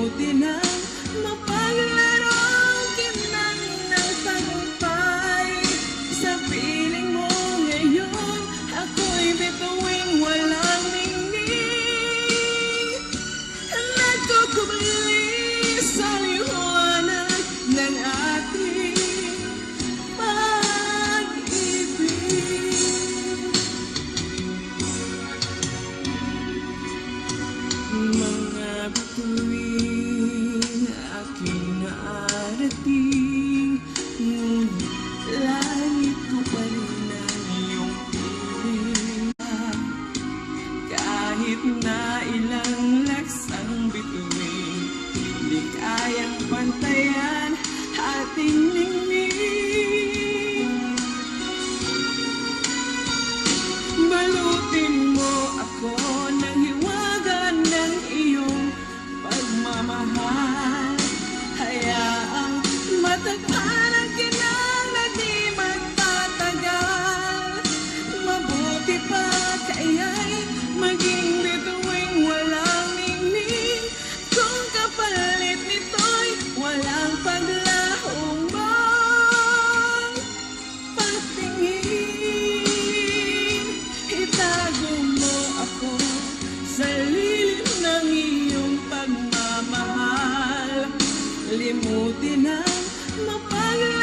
limutin ang mapaglarong kinang ng tagumpay. Sa piling mo ngayon, ako'y bituing walang ningning. Nagkukubli sa liwanag ng ating pag-ibig. Mga bituin aking naarating, ngunit langit ko pa rin ang iyong piling. Kahit na ilang laksang bituin, di kayang pantayan ating ningning. Balutin mo ako ng hiwaga ng iyong pagmamahal. Hayaang matagpan ang kinang na di magtatagal. Mabuti pa kaya'y maging bituing walang ningning, kung kapalit nito'y walang paglahong mong patingin. Itago mo ako sa lilim ng iyong pagmamahal. Limutin ang mapaglarong